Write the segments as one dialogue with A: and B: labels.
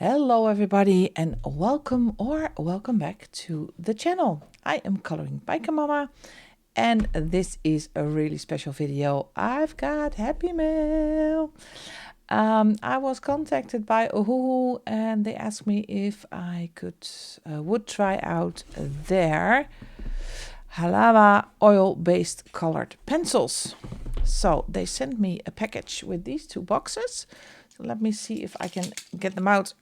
A: Hello everybody and welcome back to the channel. I am Coloring Biker Mama and this is a really special video. I've got HappyMail. I was contacted by OHUHU and they asked me if I would try out their HALAWA oil based colored pencils. So they sent me a package with these two boxes. So let me see if I can get them out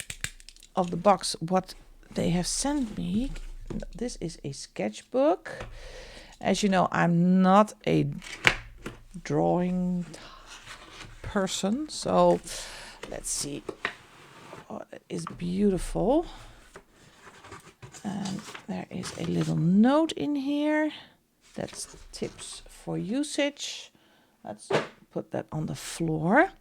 A: of the box what they have sent me. This is a sketchbook. As you know, I'm not a drawing person, so let's see. Oh, that is beautiful. And there is a little note in here. That's tips for usage. Let's put that on the floor.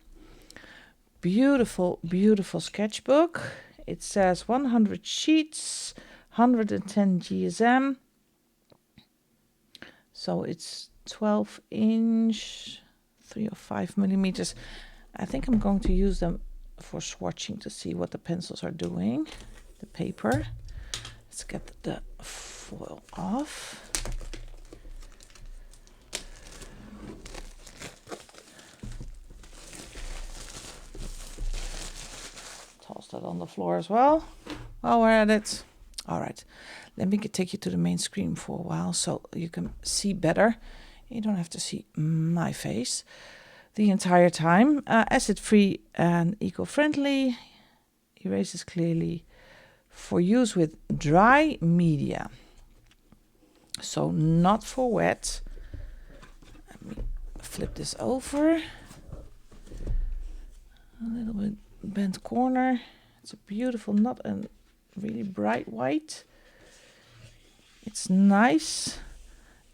A: Beautiful, beautiful sketchbook. It says 100 sheets, 110 GSM. So it's 12 inch, 3 or 5 millimeters. I think I'm going to use them for swatching to see what the pencils are doing. The paper. Let's get the foil off. Toss that on the floor as well. While we're at it. All right, let me take you to the main screen for a while so you can see better. You don't have to see my face the entire time. Acid-free and eco-friendly. Erases clearly for use with dry media. So not for wet. Let me flip this over. A little bit bent corner. It's a beautiful, not a really bright white. It's nice.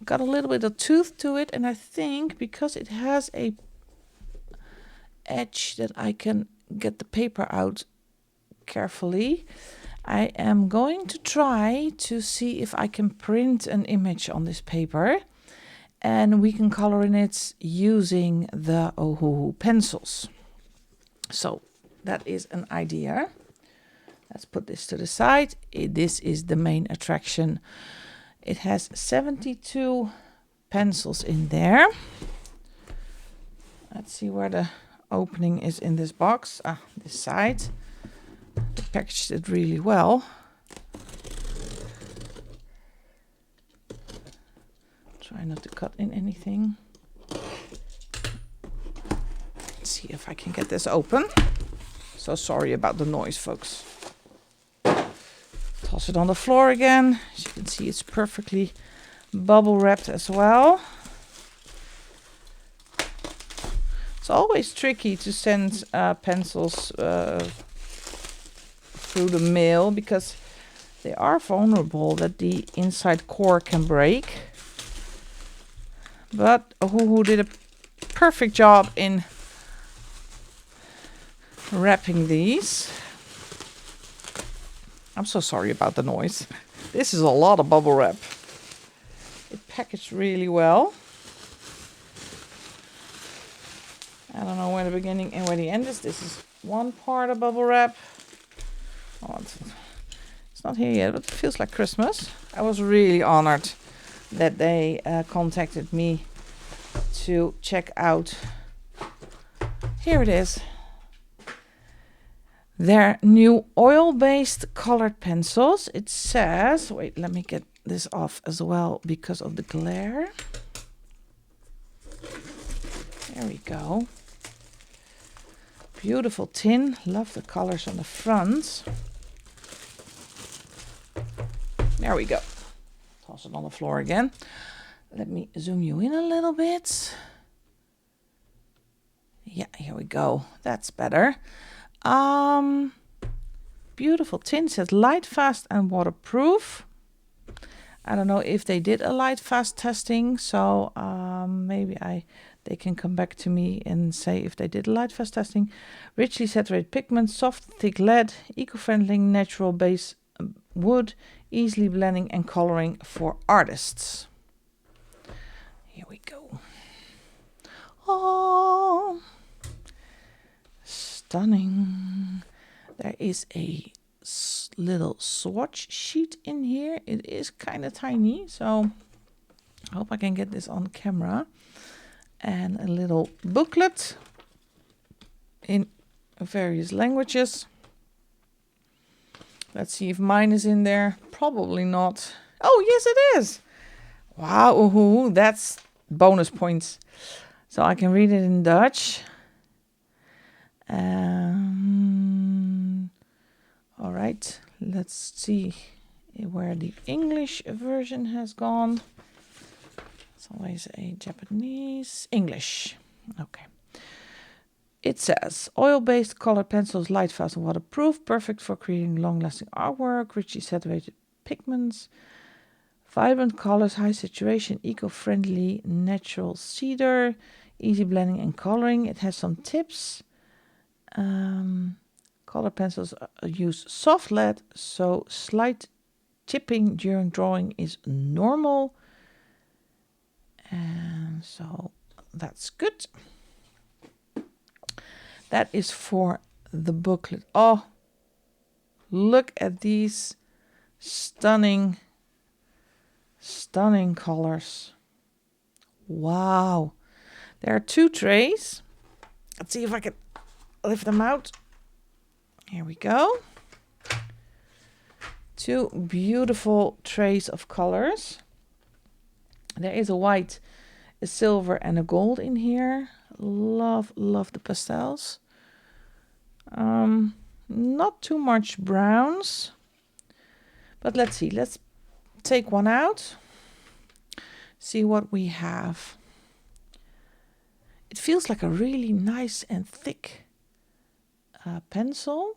A: Got a little bit of tooth to it, and I think because it has a edge that I can get the paper out carefully, I am going to try to see if I can print an image on this paper and we can color in it using the OHUHU pencils. So that is an idea. Let's put this to the side. This is the main attraction. It has 72 pencils in there. Let's see where the opening is in this box. This side. They packaged it really well. Try not to cut in anything. Let's see if I can get this open. So sorry about the noise, folks. Toss it on the floor again. As you can see, it's perfectly bubble wrapped as well. It's always tricky to send pencils through the mail because they are vulnerable that the inside core can break. But OHUHU did a perfect job in wrapping these. I'm so sorry about the noise. This is a lot of bubble wrap. It packaged really well. I don't know where the beginning and where the end is. This is one part of bubble wrap. Oh, it's not here yet, but it feels like Christmas. I was really honored that they contacted me to check out. Here it is. Their new oil-based colored pencils. It says, wait, let me get this off as well because of the glare. There we go. Beautiful tin. Love the colors on the front. There we go. Toss it on the floor again. Let me zoom you in a little bit. Yeah, here we go. That's better. Beautiful tin. Says light, fast and waterproof. I don't know if they did a light fast testing, so maybe they can come back to me and say if they did a light fast testing. Richly saturated pigment, soft thick lead, eco-friendly natural base wood, easily blending and coloring for artists. Here we go. Oh, stunning. There is a little swatch sheet in here. It is kind of tiny, so I hope I can get this on camera. And a little booklet in various languages. Let's see if mine is in there. Probably not. Oh, yes, it is. Wow, OHUHU, that's bonus points. So I can read it in Dutch. All right, let's see where the English version has gone. It's always a Japanese. English. Okay. It says, oil-based colored pencils, light, fast and waterproof, perfect for creating long-lasting artwork, richly saturated pigments, vibrant colors, high saturation, eco-friendly, natural cedar, easy blending and coloring. It has some tips. Color pencils use soft lead, so slight chipping during drawing is normal. And so that's good. That is for the booklet. Oh, look at these stunning colors. Wow. There are 2 trays. Let's see if I can lift them out. Here we go. 2 beautiful trays of colors. There is a white, a silver and a gold in here. Love the pastels. Not too much browns. But let's see. Let's take one out. See what we have. It feels like a really nice and thick pencil.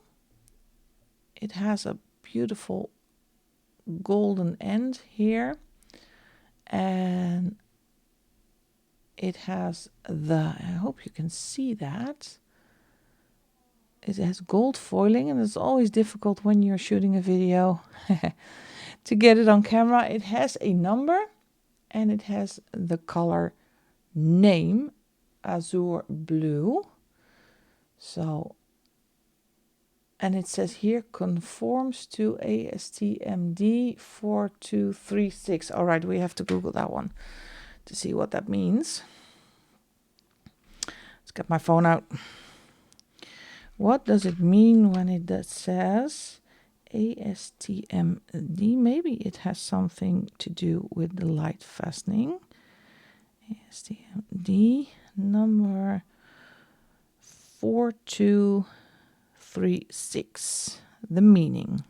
A: It has a beautiful golden end here. And it has I hope you can see that. It has gold foiling, and it's always difficult when you're shooting a video to get it on camera. It has a number and it has the color name, azure blue. So, and it says here conforms to ASTMD 4236. All right, we have to Google that one to see what that means. Let's get my phone out. What does it mean when it says ASTMD? Maybe it has something to do with the light fastening. ASTMD number 4236. The meaning.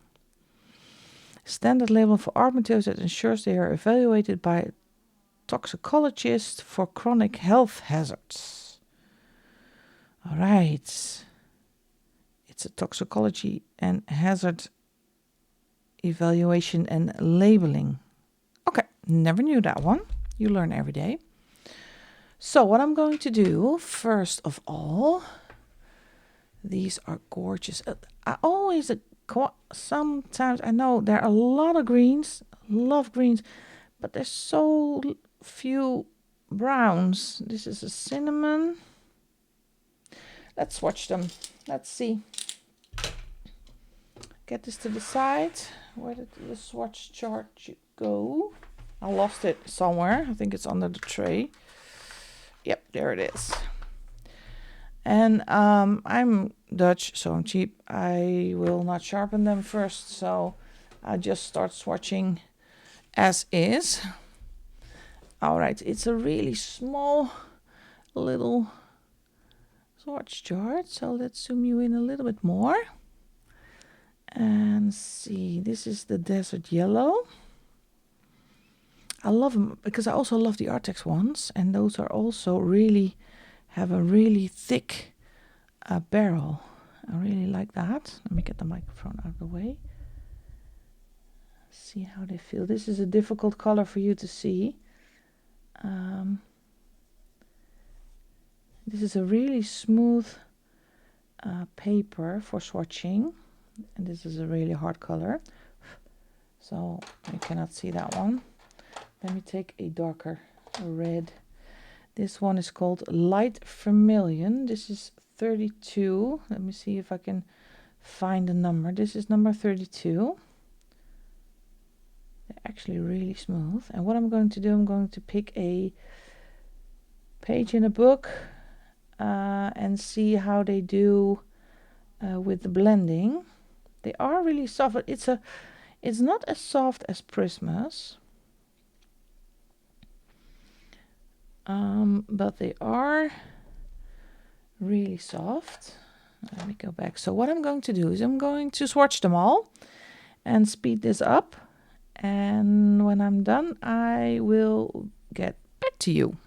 A: Standard label for art materials that ensures they are evaluated by a toxicologist for chronic health hazards. All right. It's a toxicology and hazard evaluation and labeling. Okay, never knew that one. You learn every day. So what I'm going to do, first of all, these are gorgeous. I always, sometimes, I know there are a lot of greens, love greens, but there's so few browns. This is a cinnamon. Let's swatch them. Let's see. Get this to the side. Where did the swatch chart go? I lost it somewhere. I think it's under the tray. Yep, there it is. And I'm Dutch, so I'm cheap. I will not sharpen them first, so I just start swatching as is. All right, it's a really small little swatch chart, so let's zoom you in a little bit more. And see, this is the desert yellow. I love them because I also love the Artex ones, and those are also have a really thick barrel. I really like that. Let me get the microphone out of the way. See how they feel. This is a difficult color for you to see. This is a really smooth paper for swatching. And this is a really hard color, so you cannot see that one. Let me take a darker red. This one is called Light Vermilion. This is 32. Let me see if I can find a number. This is number 32. They're actually really smooth. And what I'm going to do, I'm going to pick a page in a book and see how they do with the blending. They are really soft. It's not as soft as Prisma's, but they are really soft. Let me go back. So what I'm going to do is I'm going to swatch them all and speed this up. And when I'm done, I will get back to you.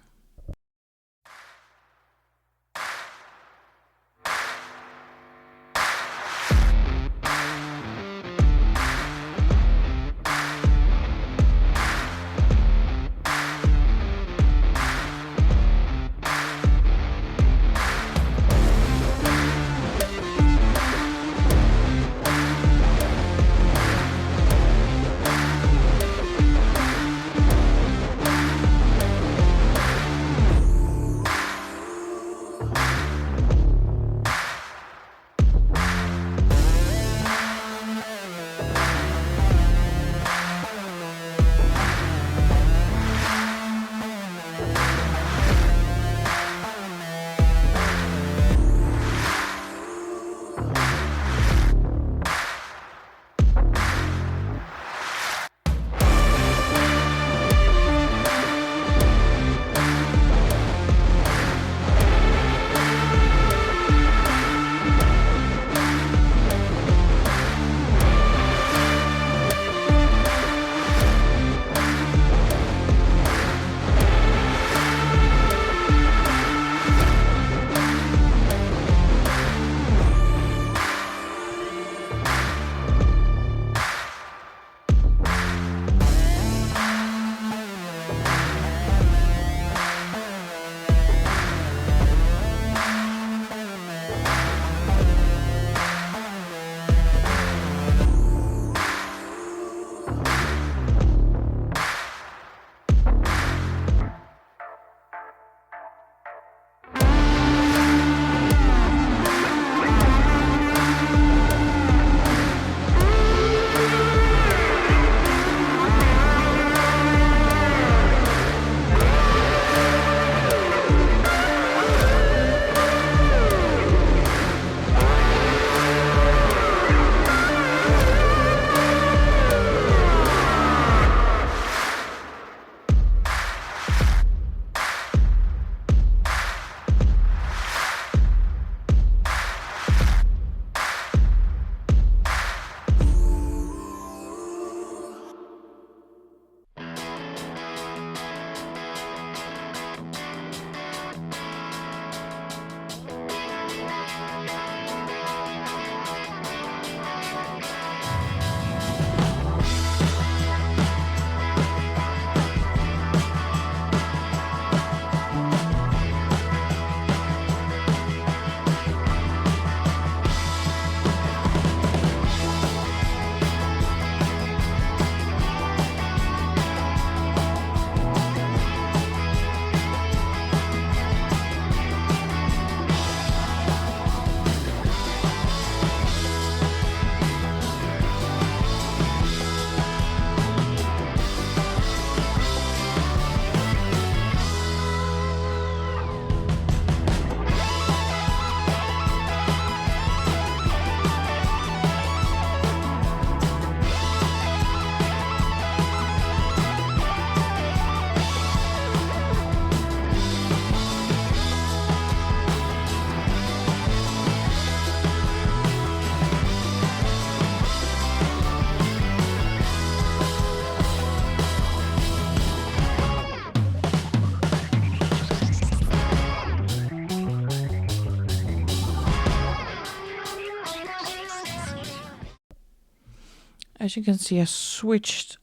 A: As you can see, I switched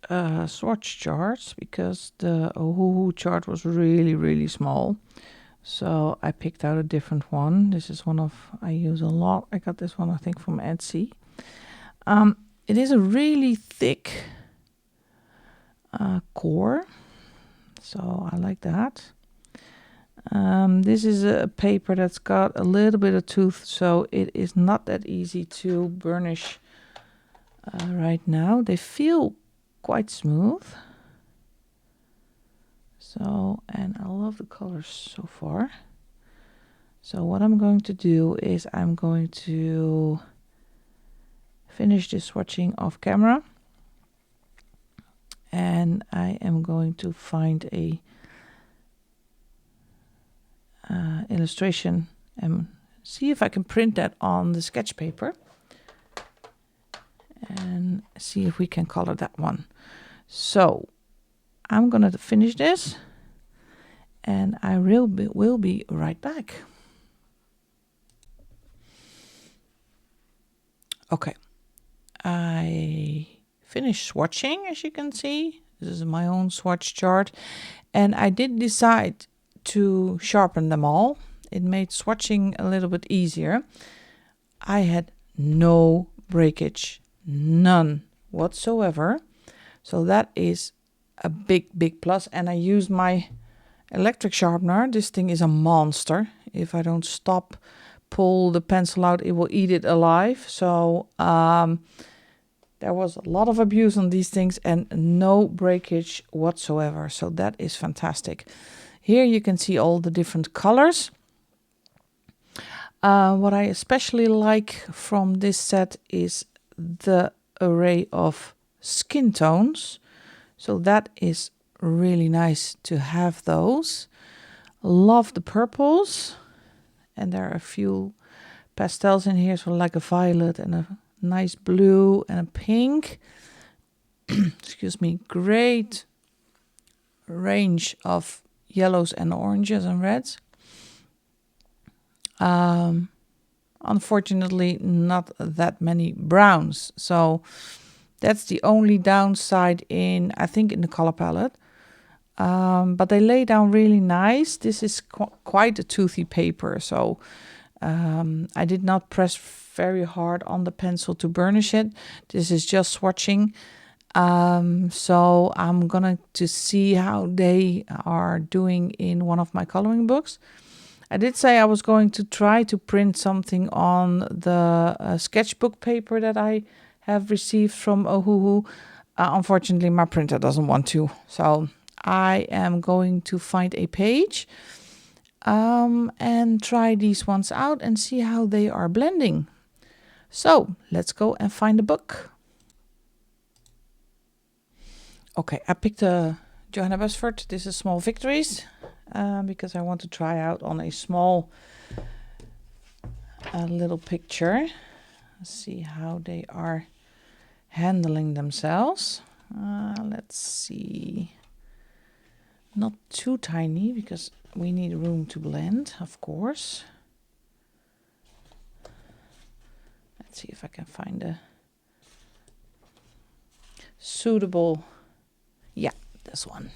A: swatch charts because the OHUHU chart was really small. So I picked out a different one. This is one I use a lot. I got this one, I think, from Etsy. It is a really thick core, so I like that. This is a paper that's got a little bit of tooth, so it is not that easy to burnish right now. They feel quite smooth. So, and I love the colors so far. So what I'm going to do is I'm going to finish this swatching off camera. And I am going to find a illustration and see if I can print that on the sketch paper. And see if we can color that one. So I'm gonna finish this and I will be right back. Okay, I finished swatching, as you can see. This is my own swatch chart, and I did decide to sharpen them all. It made swatching a little bit easier. I had no breakage, none whatsoever, so that is a big plus. And I used my electric sharpener. This thing is a monster. If I don't stop, pull the pencil out, it will eat it alive. So there was a lot of abuse on these things and no breakage whatsoever. So that is fantastic. Here you can see all the different colors. What I especially like from this set is the array of skin tones. So that is really nice to have those. Love the purples. And there are a few pastels in here, so like a violet and a nice blue and a pink. Excuse me. Great range of yellows and oranges and reds. Unfortunately, not that many browns. So that's the only downside in, I think, in the color palette. But they lay down really nice. This is quite a toothy paper, so I did not press very hard on the pencil to burnish it. This is just swatching. So I'm gonna to see how they are doing in one of my coloring books. I did say I was going to try to print something on the sketchbook paper that I have received from OHUHU. Unfortunately, my printer doesn't want to, so I am going to find a page and try these ones out and see how they are blending. So let's go and find the book. Okay, I picked a Johanna Basford. This is Small Victories because I want to try out on a small little picture. Let's see how they are handling themselves. Let's see. Not too tiny because we need room to blend, of course. Let's see if I can find a suitable. Yeah, this one.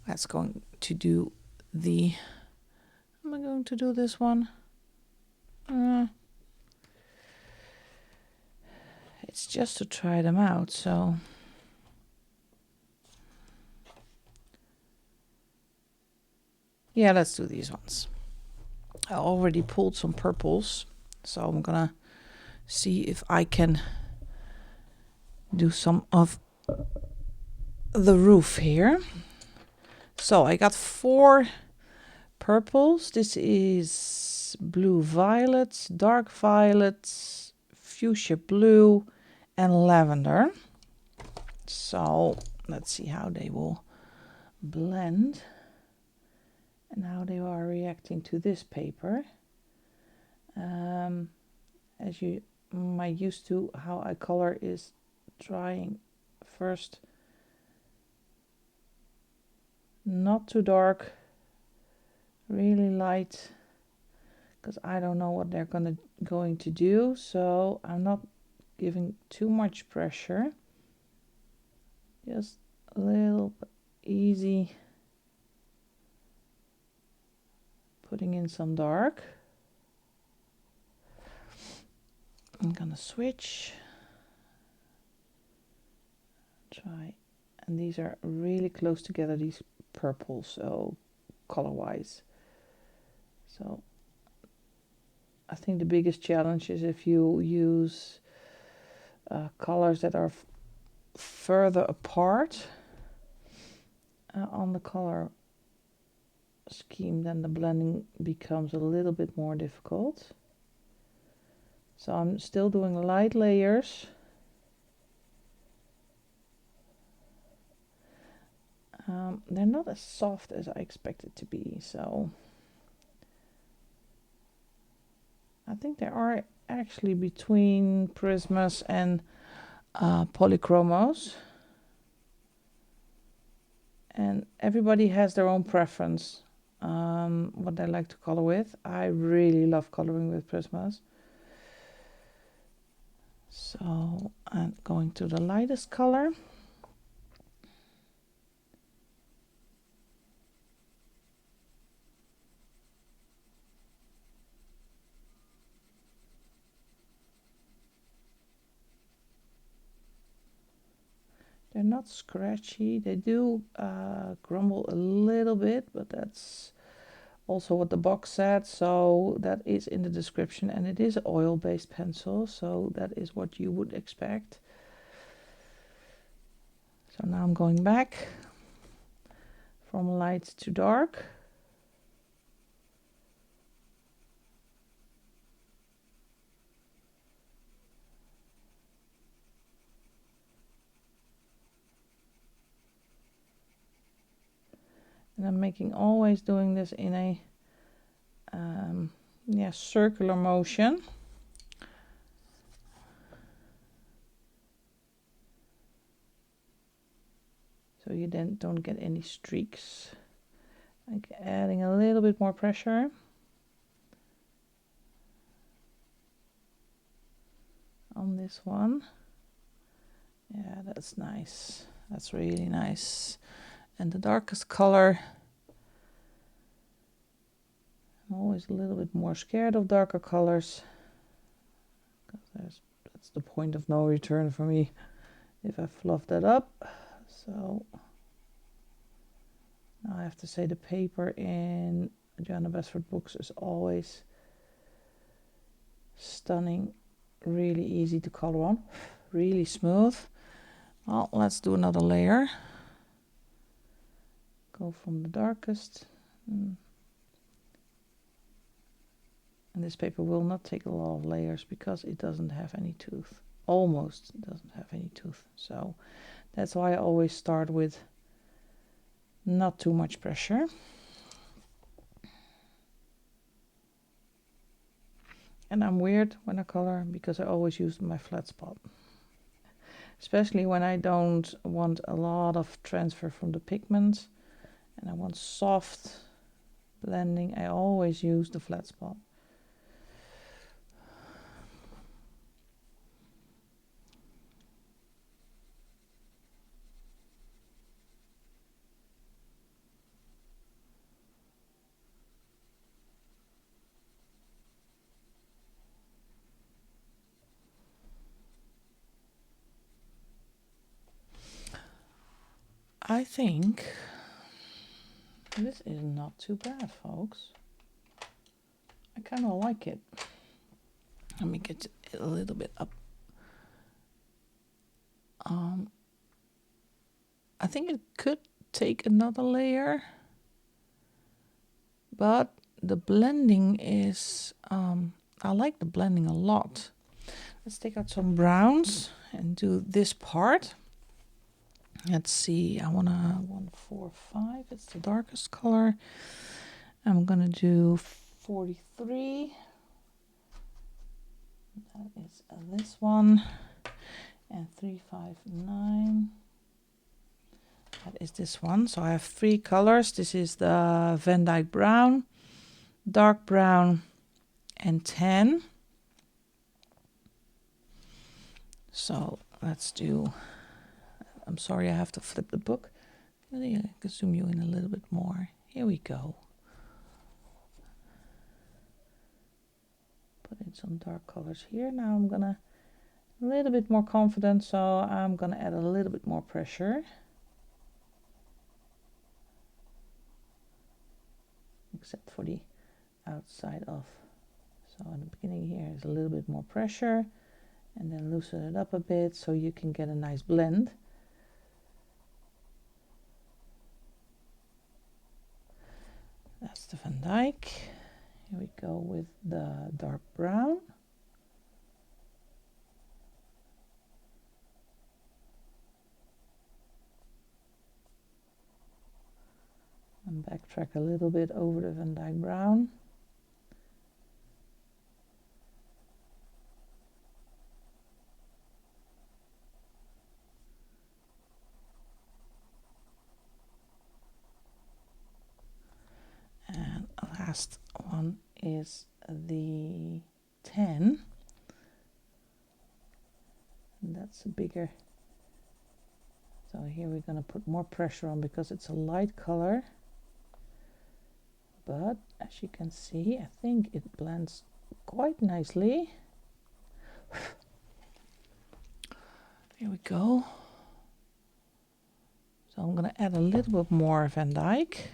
A: That's going to do the. Am I going to do this one? It's just to try them out, so. Yeah, let's do these ones. I already pulled some purples, so I'm gonna see if I can do some of the roof here. So I got 4 purples. This is blue violets, dark violets, fuchsia blue, and lavender. So let's see how they will blend and how they are reacting to this paper. As you might used to, how I color is trying first not too dark, really light, because I don't know what they're going to do, so I'm not giving too much pressure, just a little easy, putting in some dark. I'm gonna switch, try, and these are really close together, these purples, so color wise. So I think the biggest challenge is if you use colors that are further apart on the color scheme, then the blending becomes a little bit more difficult. So I'm still doing light layers. They're not as soft as I expected to be, so I think they are actually between Prismas and polychromos. And everybody has their own preference, what they like to color with. I really love coloring with Prismas. So I'm going to the lightest color. They're not scratchy. They do grumble a little bit, but that's also what the box said, so that is in the description, and it is an oil-based pencil, so that is what you would expect. So now I'm going back from light to dark. And I'm always doing this in a circular motion. So you then don't get any streaks. Like adding a little bit more pressure. On this one. Yeah, that's nice. That's really nice. And the darkest color, I'm always a little bit more scared of darker colors, because that's the point of no return for me if I fluff that up. So now I have to say the paper in Joanna Basford books is always stunning, really easy to color on, really smooth. Well, let's do another layer. Go from the darkest. And this paper will not take a lot of layers because it doesn't have any tooth. Almost doesn't have any tooth. So that's why I always start with not too much pressure. And I'm weird when I color because I always use my flat spot. Especially when I don't want a lot of transfer from the pigment and I want soft blending, I always use the flat spot. I think this is not too bad, folks. I kind of like it. Let me get it a little bit up. I think it could take another layer, but the blending is, I like the blending a lot. Let's take out some browns and do this part. Let's see, I want to 1, 4, 5. It's the darkest color. I'm gonna do 43. That is this one. And 359. That is this one. So I have 3 colors. This is the Van Dyke brown, dark brown, and tan. So let's do. I'm sorry, I have to flip the book. I can zoom you in a little bit more. Here we go. Put in some dark colors here. Now I'm gonna a little bit more confident, so I'm gonna add a little bit more pressure. except for the outside of. So in the beginning here is a little bit more pressure, and then loosen it up a bit so you can get a nice blend. That's the Van Dyke. Here we go with the dark brown. And backtrack a little bit over the Van Dyke brown. And last one is the 10. And that's a bigger. So here we're going to put more pressure on because it's a light color. But as you can see, I think it blends quite nicely. Here we go. So I'm going to add a little bit more Van Dyke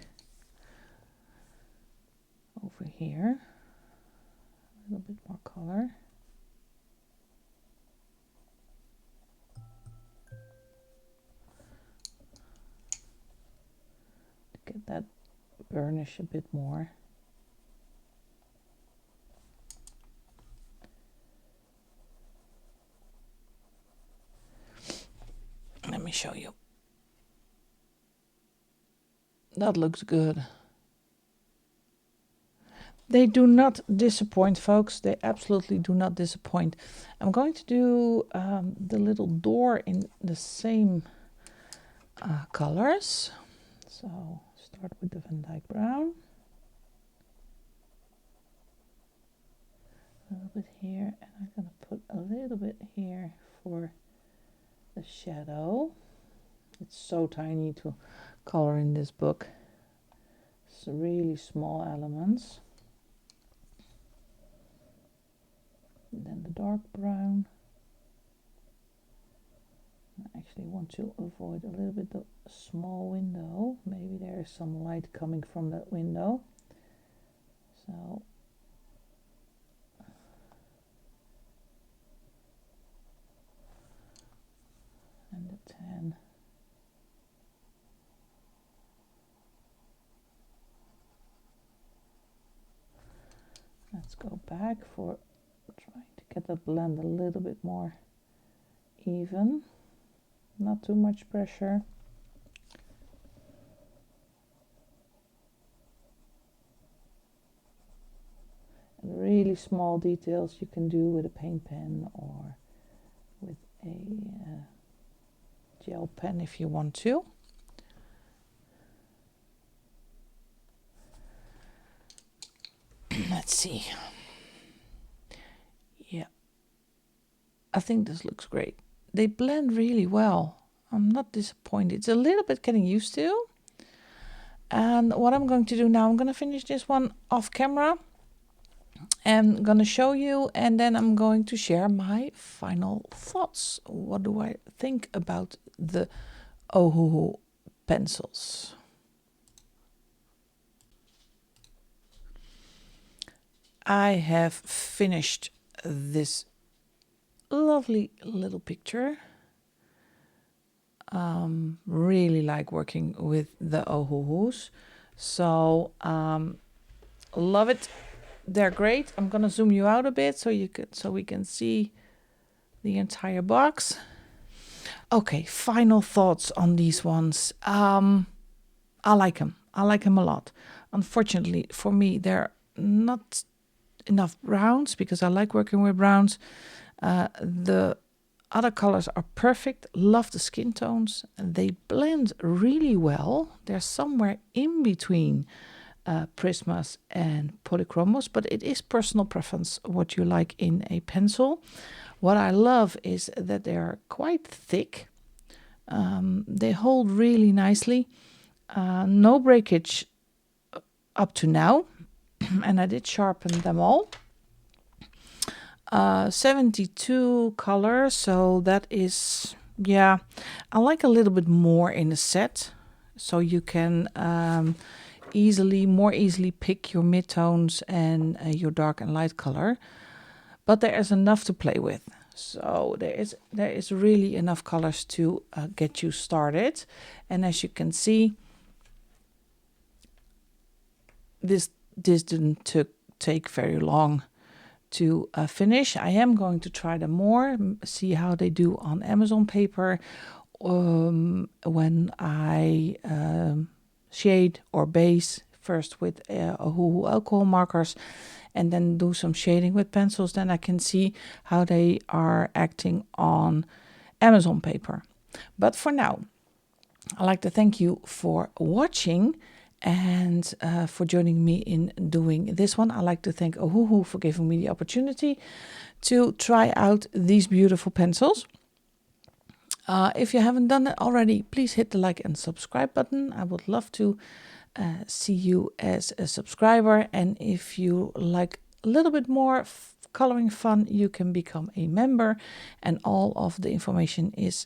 A: over here. A little bit more color. To get that burnish a bit more. Let me show you. That looks good. They do not disappoint, folks. They absolutely do not disappoint. I'm going to do the little door in the same colors. So start with the Van Dyke brown. A little bit here, and I'm going to put a little bit here for the shadow. It's so tiny to color in this book. It's really small elements. And then the dark brown. I actually want to avoid a little bit the small window. Maybe there is some light coming from that window. So and the 10. Let's go back for trying to get that blend a little bit more even. Not too much pressure. And really small details you can do with a paint pen or with a gel pen if you want to. Let's see. Yeah, I think this looks great. They blend really well. I'm not disappointed. It's a little bit getting used to. And what I'm going to do now, I'm going to finish this one off camera and going to show you, and then I'm going to share my final thoughts. What do I think about the OHUHU pencils? I have finished this lovely little picture. Really like working with the OHUHUs. So love it. They're great. I'm gonna zoom you out a bit so we can see the entire box. Okay, final thoughts on these ones. I like them. I like them a lot. Unfortunately for me, they're not enough browns because I like working with browns. The other colors are perfect. Love the skin tones. They blend really well. They're somewhere in between Prismas and Polychromos, but it is personal preference what you like in a pencil. What I love is that they're quite thick. They hold really nicely. No breakage up to now. And I did sharpen them all. 72 colors, so that is, yeah, I like a little bit more in the set, so you can more easily pick your midtones and your dark and light color, but there is enough to play with. So there is really enough colors to get you started. And as you can see, this didn't take very long to finish. I am going to try them more, see how they do on Amazon paper when I shade or base first with OHUHU alcohol markers and then do some shading with pencils. Then I can see how they are acting on Amazon paper. But for now, I'd like to thank you for watching and for joining me in doing this one. I'd like to thank OHUHU for giving me the opportunity to try out these beautiful pencils. If you haven't done it already, please hit the like and subscribe button. I would love to see you as a subscriber. And if you like a little bit more coloring fun, you can become a member. And all of the information is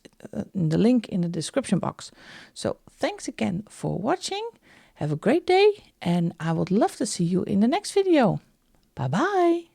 A: in the link in the description box. So thanks again for watching. Have a great day, and I would love to see you in the next video. Bye bye.